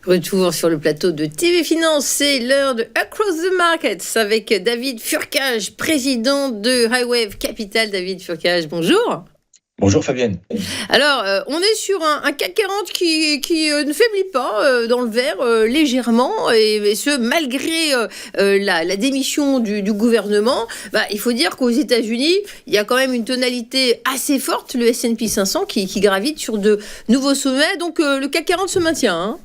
Retour sur le plateau de TV Finance, c'est l'heure de Across the Markets avec David Furcage, président de Highwave Capital. David Furcage, bonjour. Bonjour Fabienne. Alors, on est sur un CAC 40 qui ne faiblit pas dans le vert légèrement, et ce malgré la démission du gouvernement. Il faut dire qu'aux États-Unis, il y a quand même une tonalité assez forte, le S&P 500 qui gravite sur de nouveaux sommets, donc le CAC 40 se maintient, hein.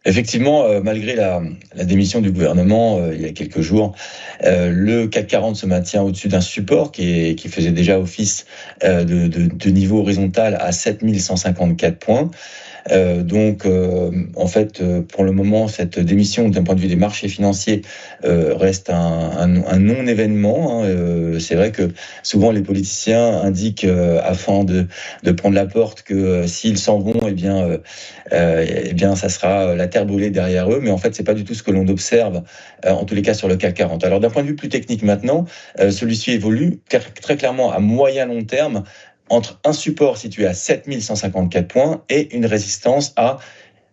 Effectivement, malgré la démission du gouvernement il y a quelques jours, le CAC 40 se maintient au-dessus d'un support qui faisait déjà office de niveau horizontal à 7154 points. En fait, pour le moment, cette démission, d'un point de vue des marchés financiers, reste un non-événement. C'est vrai que souvent les politiciens indiquent, afin de prendre la porte, que s'ils s'en vont, eh bien, ça sera la terre brûlée derrière eux. Mais en fait, c'est pas du tout ce que l'on observe, en tous les cas, sur le CAC 40. Alors, d'un point de vue plus technique maintenant, celui-ci évolue très clairement à moyen-long terme entre un support situé à 7154 points et une résistance à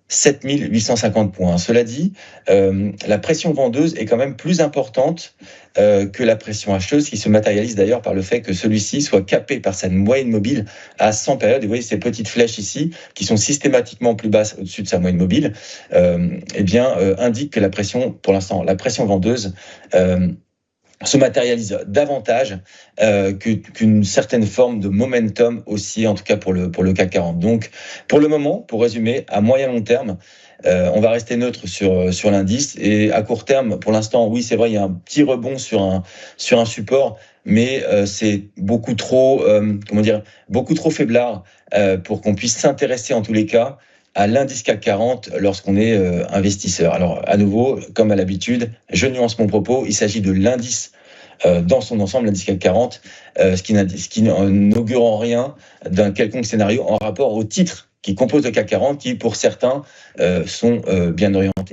7850 points. Cela dit, la pression vendeuse est quand même plus importante que la pression acheteuse, qui se matérialise d'ailleurs par le fait que celui-ci soit capé par cette moyenne mobile à 100 périodes. Et vous voyez ces petites flèches ici, qui sont systématiquement plus basses au-dessus de sa moyenne mobile, indiquent que la pression, pour l'instant, la pression vendeuse se matérialise davantage qu'une certaine forme de momentum aussi, en tout cas pour le CAC 40. Donc, pour le moment, pour résumer, à moyen long terme, on va rester neutre sur l'indice. Et à court terme, pour l'instant, oui, c'est vrai, il y a un petit rebond sur un support, mais c'est beaucoup trop faiblard pour qu'on puisse s'intéresser en tous les cas à l'indice CAC 40 lorsqu'on est investisseur. Alors, à nouveau, comme à l'habitude, je nuance mon propos, il s'agit de l'indice dans son ensemble, l'indice CAC 40, ce qui n'augure en rien d'un quelconque scénario en rapport aux titres qui composent le CAC 40, qui, pour certains, sont bien orientés.